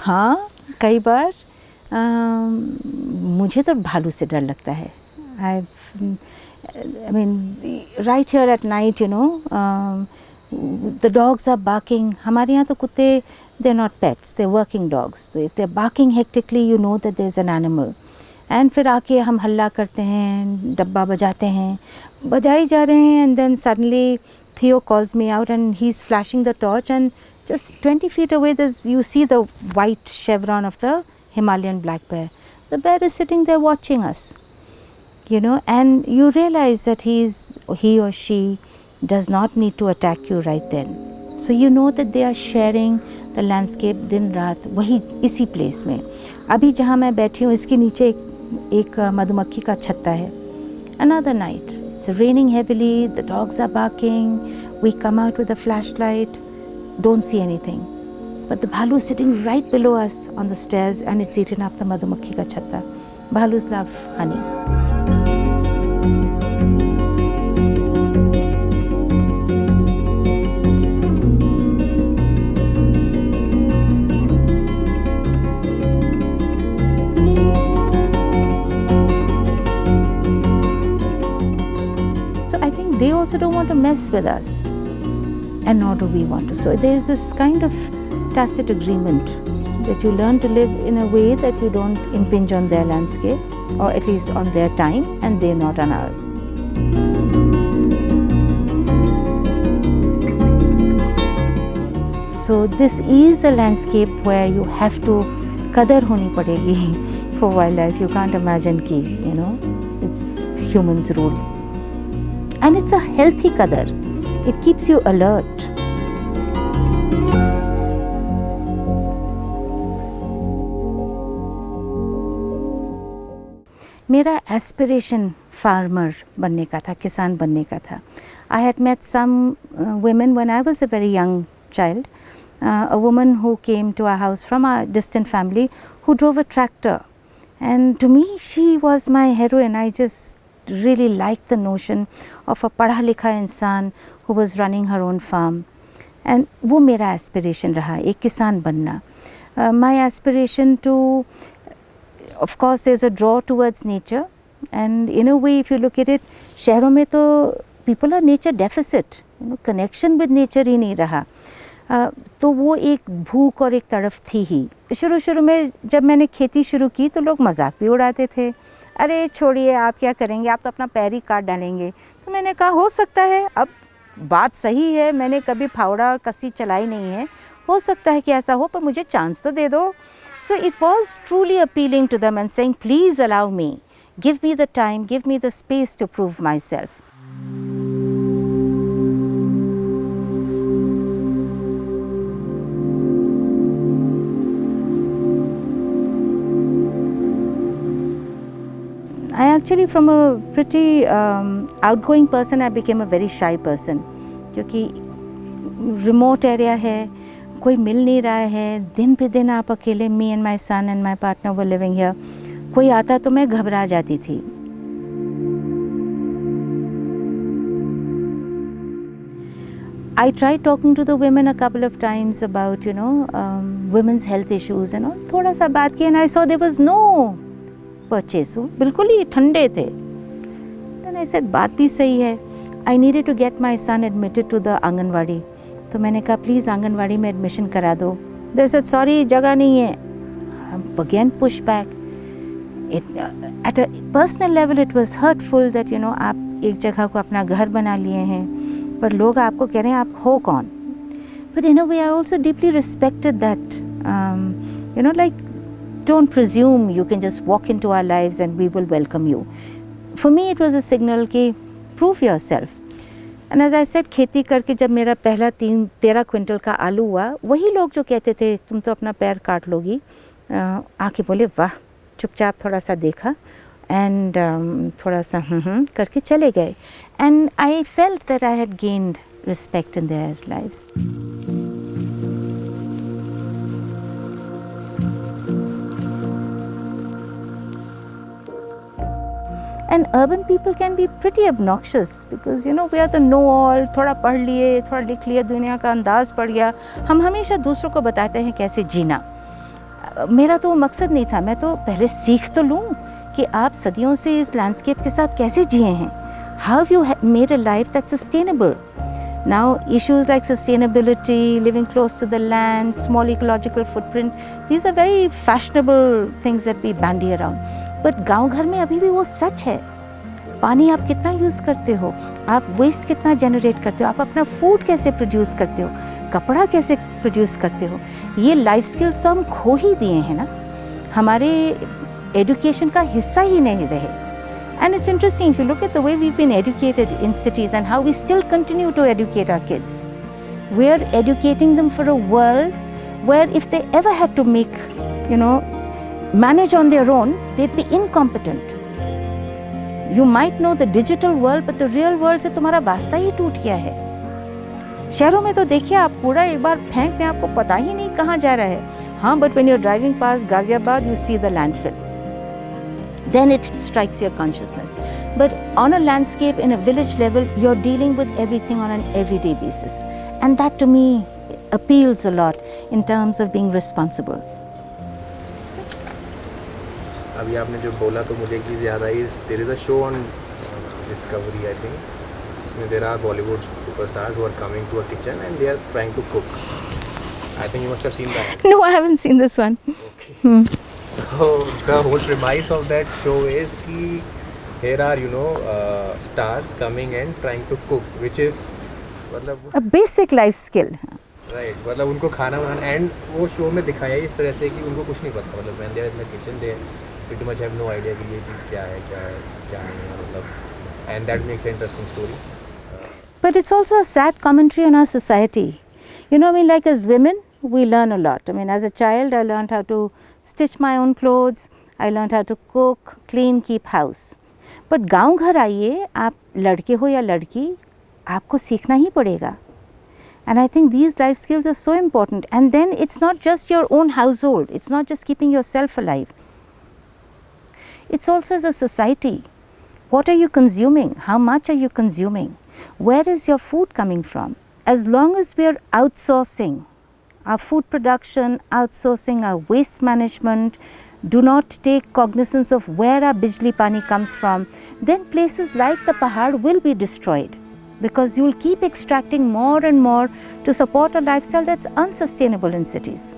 हाँ, कई बार मुझे तो भालू से डर लगता है. I mean, right here at night, the dogs are barking. हमारे यहाँ तो कुत्ते, they're not pets, they're working dogs. So if they're barking hectically, you know that there's an animal. And फिर आके हम हल्ला करते हैं, डब्बा बजाते हैं, बजाई जा रहे हैं, and then suddenly Theo calls me out and he's flashing the torch, and just 20 feet away you see the white chevron of the Himalayan black bear. The bear is sitting there watching us, and you realize that he or she does not need to attack you right then. So you know that they are sharing the landscape दिन रात वही इसी place में. अभी जहाँ मैं बैठी हूँ इसके नीचे एक मधुमक्खी का छत्ता है. Another night, it's raining heavily, the dogs are barking, we come out with a flashlight, don't see anything. But the bhalu is sitting right below us on the stairs and it's eaten up the madhumakhi ka chatta. Bhalus love honey. So I think they also don't want to mess with us, and nor do we want to. So there's this kind of tacit agreement that you learn to live in a way that you don't impinge on their landscape, or at least on their time, and they're not on ours. So this is a landscape where you have to qadar honi padegi for wildlife. You can't imagine ki, it's humans rule. And it's a healthy qadar. It keeps you alert. मेरा aspiration farmer बनने का था, किसान बनने का था. I had met some women when I was a very young child. A woman who came to our house from a distant family who drove a tractor. And to me, she was my heroine. I just really liked the notion of a padha likha insan who was running her own farm. And वो मेरा aspiration रहा, एक किसान बनना. My aspiration to, of course, there's a draw towards nature, and in a way, if you look at it, शहरों में तो people are nature deficit, connection with nature ही नहीं रहा. तो वो एक भूख और एक तड़फ थी ही. शुरू में जब मैंने खेती शुरू की तो लोग मजाक भी उड़ाते थे. अरे छोड़िए, आप क्या करेंगे, आप तो अपना पैर ही काट डालेंगे. तो मैंने कहा हो सकता है, अब बात सही है, मैंने कभी फावड़ा और कसी चलाई नहीं है, हो सकता है कि ऐसा हो, पर मुझे चांस तो दे दो. So it was truly appealing to them and saying, please allow me, give me the time, give me the space to prove myself. I actually, from a pretty outgoing person, I became a very shy person. क्योंकि remote area है, कोई मिल नहीं रहा है, दिन पे दिन आप अकेले, me and my son and my partner were living here. कोई आता तो मैं घबरा जाती थी. I tried talking to the women a couple of times about, women's health issues and all. थोड़ा सा बात की and I saw there was no purchase. बिल्कुल ही ठंडे थे. Then I said, बात भी सही है. I needed to get my son admitted to the anganwadi. तो मैंने कहा प्लीज़ आंगनवाड़ी में एडमिशन करा दो. They said sorry, जगह नहीं है. Again push back. At a personal level it was hurtful that आप एक जगह को अपना घर बना लिए हैं, पर लोग आपको कह रहे हैं आप हो कौन. But in a way I also deeply respected that. Like, don't presume you can just walk into our lives and we will welcome you. For me it was a signal कि prove yourself. And as I said, खेती करके जब मेरा पहला 13 quintal का आलू हुआ, वही लोग जो कहते थे तुम तो अपना पैर काट लोगी, आके बोले वाह, चुपचाप थोड़ा सा देखा and थोड़ा सा करके चले गए. And I felt that I had gained respect in their lives. And urban people can be pretty obnoxious because we are the know-all. थोड़ा पढ़ लिए, थोड़ा लिख लिया, दुनिया का अंदाज़ पड़ गया. हम हमेशा दूसरों को बताते हैं कैसे जीना. मेरा तो मकसद नहीं था, मैं तो पहले सीख तो लूँ कि आप सदियों से इस लैंडस्केप के साथ कैसे जिए हैं. How have you made a life that's sustainable? Now issues like sustainability, living close to the land, small ecological footprint, these are very fashionable things that we bandy around. But गांव घर में अभी भी वो सच है. पानी आप कितना यूज़ करते हो, आप वेस्ट कितना जनरेट करते हो, आप अपना फूड कैसे प्रोड्यूस करते हो, कपड़ा कैसे प्रोड्यूस करते हो, ये लाइफ स्किल्स तो हम खो ही दिए हैं ना, हमारे एजुकेशन का हिस्सा ही नहीं रहे. And it's interesting if you look at the way we've been educated in cities and how we still continue to educate our kids. We're educating them for a world where if they ever had to make, manage on their own, they'd be incompetent. You might know the digital world, but the real world से तुम्हारा वास्ता ही टूट गया है. शहरों में तो देखिए आप कूड़ा एक बार फेंक दें आपको पता ही नहीं कहाँ जा रहा है. हाँ, but when you're driving past Ghaziabad, you see the landfill. Then it strikes your consciousness. But on a landscape, in a village level, you're dealing with everything on an everyday basis. And that to me appeals a lot in terms of being responsible. अभी आपने जो बोला तो मुझे एक चीज़ याद आई. There is a show on Discovery, I think, जिसमें there are Bollywood superstars who are coming to a kitchen and they are trying to cook. I think you must have seen that. No, I haven't seen this one. Okay. So the whole premise of that show is कि here are stars coming and trying to cook, which is मतलब a basic life skill. Right, मतलब उनको खाना बनाना, and वो show में दिखाया इस तरह से कि उनको कुछ नहीं पता, मतलब when they are in the kitchen they pretty much have no idea कि ये चीज़ क्या है क्या नहीं है, मतलब, and that makes an interesting story. But it's also a sad commentary on our society. Like as women, we learn a lot. As a child, I learned how to stitch my own clothes. I learned how to cook, clean, keep house. But गाँव घर आइए, आप लड़के हो या लड़की, आपको सीखना ही पड़ेगा. And I think these life skills are so important. And then it's not just your own household. It's not just keeping yourself alive. It's also as a society. What are you consuming? How much are you consuming? Where is your food coming from? As long as we are outsourcing our food production, outsourcing our waste management, do not take cognizance of where our bijli pani comes from, then places like the Pahad will be destroyed, because you will keep extracting more and more to support a lifestyle that's unsustainable in cities.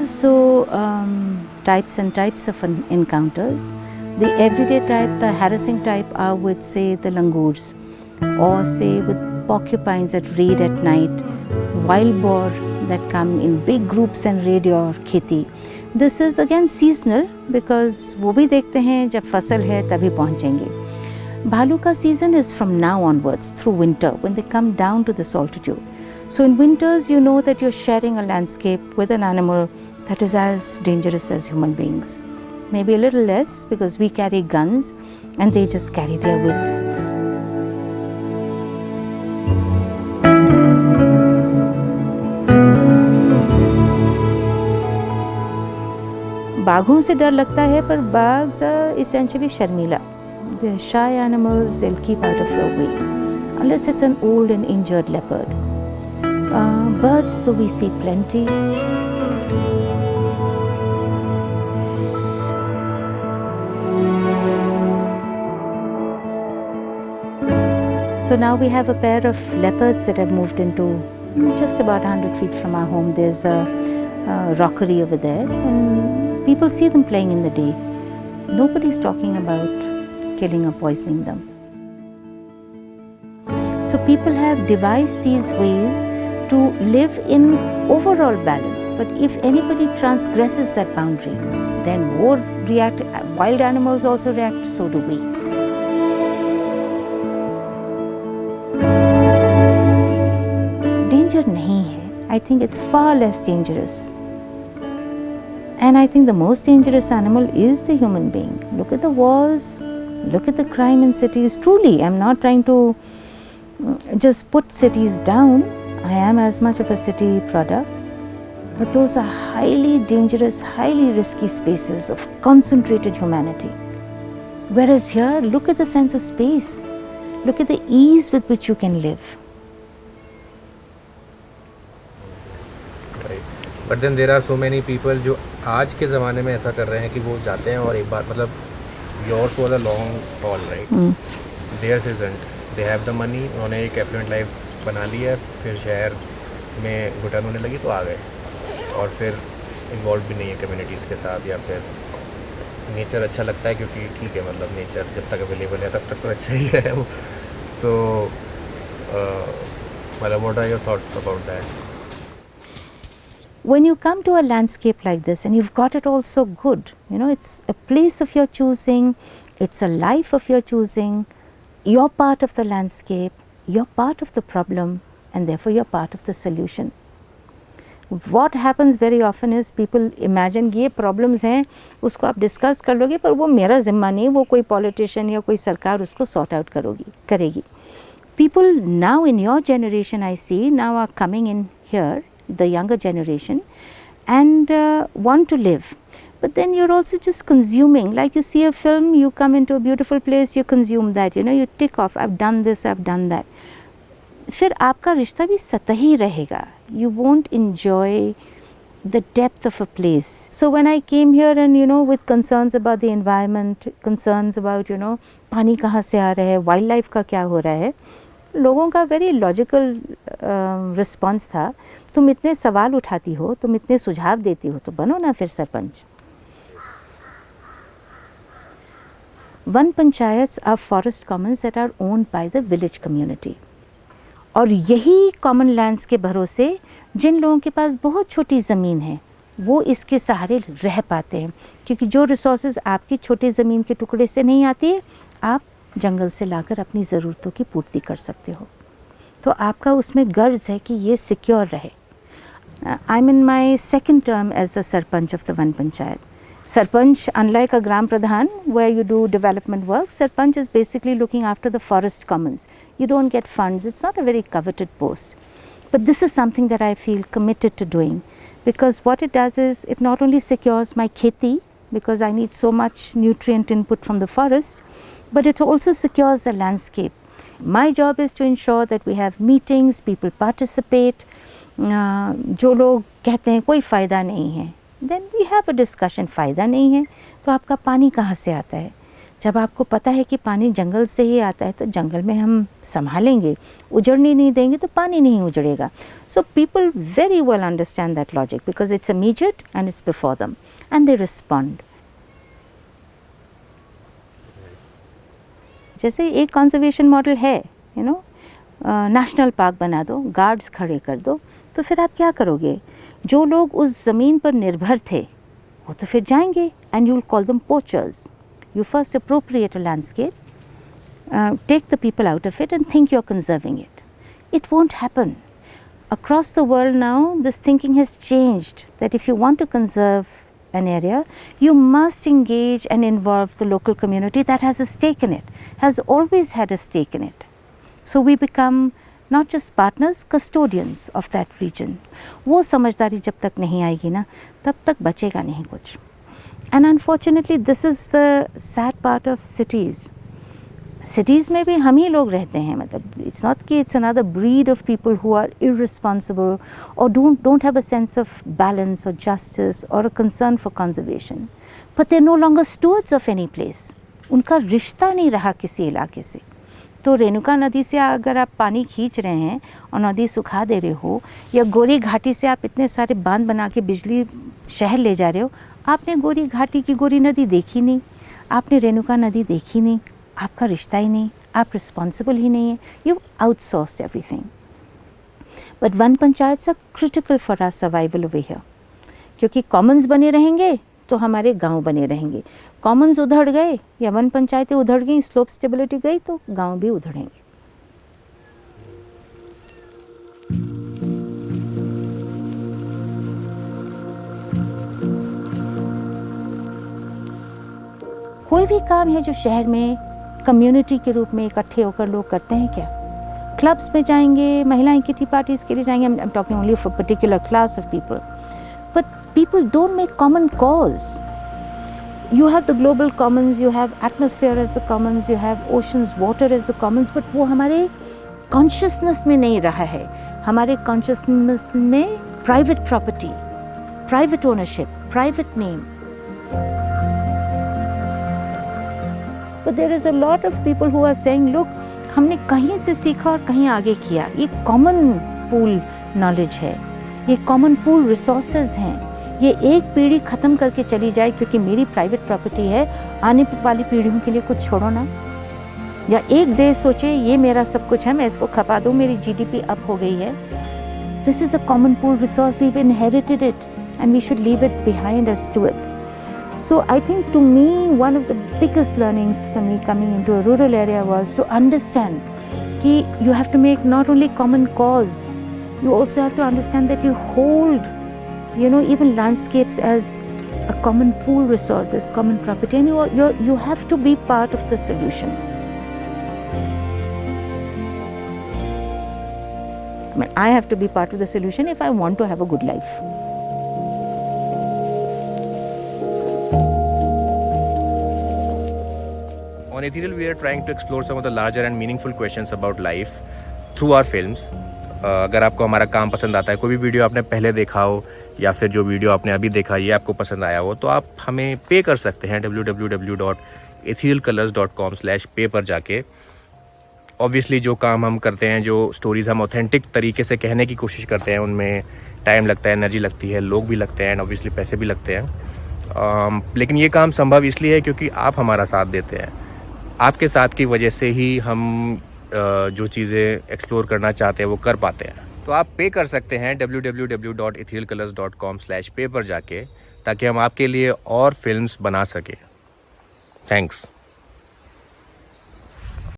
So types and types of encounters. The everyday type, the harassing type are with, say, the langurs, or say with porcupines that raid at night, wild boar that come in big groups and raid your kheti. This is again seasonal, because वो भी देखते हैं जब फसल है तभी पहुँचेंगे. भालू का season is from now onwards through winter, when they come down to this altitude. So in winters, you know that you're sharing a landscape with an animal that is as dangerous as human beings. Maybe a little less, because we carry guns and they just carry their wits. बाघों से डर लगता है, पर bags are essentially Sharmila. They're shy animals, they'll keep out of your way, unless it's an old and injured leopard. Birds, though we see plenty. So now we have a pair of leopards that have moved into just about 100 feet from our home. There's a rockery over there, and people see them playing in the day. Nobody's talking about killing or poisoning them. So people have devised these ways to live in overall balance. But if anybody transgresses that boundary, then more react. Wild animals also react, so do we. Danger nahi hai. I think it's far less dangerous. And I think the most dangerous animal is the human being. Look at the wars, look at the crime in cities. Truly, I'm not trying to just put cities down. I am as much of a city product. But those are highly dangerous, highly risky spaces of concentrated humanity. Whereas here, look at the sense of space. Look at the ease with which you can live. But then there are so many people जो आज के ज़माने में ऐसा कर रहे हैं कि वो जाते हैं और एक बार मतलब yours was a long haul, right? Theirs isn't. They have the money, उन्होंने एक affluent life बना ली है, फिर शहर में घुटन होने लगी तो आ गए और फिर इन्वॉल्व भी नहीं है कम्युनिटीज़ के साथ, या फिर नेचर अच्छा लगता है क्योंकि ठीक है मतलब नेचर जब तक अवेलेबल है तब तक तो अच्छा ही है तो मतलब what are your thoughts about that? When you come to a landscape like this and you've got it all so good, you know, it's a place of your choosing, it's a life of your choosing, you're part of the landscape, you're part of the problem, and therefore you're part of the solution. What happens very often is people imagine ये problems हैं, उसको आप discuss कर लोगे पर वो मेरा ज़िम्मा नहीं, वो कोई politician या कोई सरकार उसको sort out करेगी. People now in your generation I see now are coming in here, the younger generation, and want to live. But then you're also just consuming, like you see a film, you come into a beautiful place, you consume that, you know, you tick off, I've done this, I've done that. फिर आपका रिश्ता भी सतही रहेगा. You won't enjoy the depth of a place. So when I came here and you know with concerns about the environment, concerns about you know पानी कहाँ से आ रहा है, wildlife का क्या हो रहा है, लोगों का वेरी लॉजिकल रिस्पॉन्स था, तुम इतने सवाल उठाती हो, तुम इतने सुझाव देती हो तो बनो ना फिर sarpanch. Van panchayats are forest commons that are owned by the village community. और यही कॉमन लैंड्स के भरोसे जिन लोगों के पास बहुत छोटी ज़मीन है वो इसके सहारे रह पाते हैं, क्योंकि जो रिसोर्सेज आपकी छोटी ज़मीन के टुकड़े से नहीं आती है आप जंगल से लाकर अपनी ज़रूरतों की पूर्ति कर सकते हो. तो आपका उसमें गर्ज है कि ये सिक्योर रहे. I am in my second term as the sarpanch of the van panchayat. Sarpanch, unlike a Gram Pradhan where you do development work, Sarpanch is basically looking after the forest commons. You don't get funds, it's not a very coveted post. But this is something that I feel committed to doing, because what it does is it not only secures my kheti, because I need so much nutrient input from the forest, but it also secures the landscape. My job is to ensure that we have meetings, people participate. जो लोग कहते हैं कोई फ़ायदा नहीं है, then we have a discussion. फ़ायदा नहीं है तो आपका पानी कहाँ से आता है? जब आपको पता है कि पानी जंगल से ही आता है तो जंगल में हम संभालेंगे, उजड़ने नहीं देंगे तो पानी नहीं उजड़ेगा. So people very well understand that logic because it's immediate and it's before them and they respond. जैसे एक कंजर्वेशन मॉडल है, यू नो, नेशनल पार्क बना दो, गार्ड्स खड़े कर दो, तो फिर आप क्या करोगे? जो लोग उस ज़मीन पर निर्भर थे वो तो फिर जाएंगे and you will call them poachers. You first appropriate a landscape, take the people out of it and think you are conserving it. It won't happen. Across the world now this thinking has changed, that if you want to conserve an area you must engage and involve the local community that has a stake in it, has always had a stake in it. So we become not just partners, custodians of that region. वो समझदारी जब तक नहीं आएगी ना तब तक बचेगा नहीं कुछ. And unfortunately this is the sad part of cities. Cities में भी हम ही लोग रहते हैं, मतलब it's not कि it's another breed of people who are irresponsible or don't have a sense of balance or justice or a concern for conservation, but they're no longer stewards of any place. उनका रिश्ता नहीं रहा किसी इलाके से. तो रेणुका नदी से अगर आप पानी खींच रहे हैं और नदी सुखा दे रहे हो, या गोरी घाटी से आप इतने सारे बांध बना के बिजली शहर ले जा रहे हो, आपने गोरी घाटी की गोरी नदी देखी नहीं, आपने रेणुका नदी देखी नहीं, आपका रिश्ता ही नहीं, आप रिस्पॉन्सिबल ही नहीं है. You outsourced everything. But van panchayat are critical for our survival over here, क्योंकि कॉमन्स बने रहेंगे तो हमारे गांव बने रहेंगे. कॉमन्स उधड़ गए या वन पंचायतें उधड़ गई, स्लोप स्टेबिलिटी गई तो गांव भी उधड़ेंगे. कोई भी काम है जो शहर में कम्युनिटी के रूप में इकट्ठे होकर लोग करते हैं क्या? क्लब्स में जाएंगे, महिलाएं किटी पार्टीज के लिए जाएंगे. I am talking only for particular class of people. people don't make common cause. You have the global commons, you have atmosphere as the commons, you have oceans, water as the commons, but वो हमारे consciousness में नहीं रहा है. हमारे consciousness में private property, private ownership, private name. But there is a lot of people who are saying, look, हमने कहीं से सीखा और कहीं आगे किया. ये common pool knowledge है, ये common pool resources हैं. ये एक पीढ़ी ख़त्म करके चली जाए क्योंकि मेरी प्राइवेट प्रॉपर्टी है, आने वाली पीढ़ियों के लिए कुछ छोड़ो ना. या एक देश सोचे ये मेरा सब कुछ है, मैं इसको खपा दूँ, मेरी GDP अप हो गई है. This is a common pool resource, we've inherited it and we should leave it behind as stewards. So I think to me one of the biggest learnings for me coming into a rural area was to understand कि you have to make not only common cause, you also have to understand that you hold, you know, even landscapes as a common pool resource, as common property, and you have to be part of the solution. I mean, I have to be part of the solution if I want to have a good life. On Ethereal, we are trying to explore some of the larger and meaningful questions about life through our films. अगर आपको हमारा काम पसंद आता है, कोई भी video आपने पहले देखा हो या फिर जो वीडियो आपने अभी देखा ये आपको पसंद आया हो, तो आप हमें पे कर सकते हैं www.etherealcolors.com/pay पर जाके. ऑब्वियसली जो काम हम करते हैं, जो स्टोरीज़ हम ऑथेंटिक तरीके से कहने की कोशिश करते हैं, उनमें टाइम लगता है, एनर्जी लगती है, लोग भी लगते हैं, एंड ऑब्वियसली पैसे भी लगते हैं. लेकिन ये काम संभव इसलिए है क्योंकि आप हमारा साथ देते हैं. आपके साथ की वजह से ही हम जो चीज़ें एक्सप्लोर करना चाहते हैं वो कर पाते हैं. तो आप पे कर सकते हैं www.etherealcolors.com/pay पर जाके, ताकि हम आपके लिए और फिल्म्स बना सकें. थैंक्स.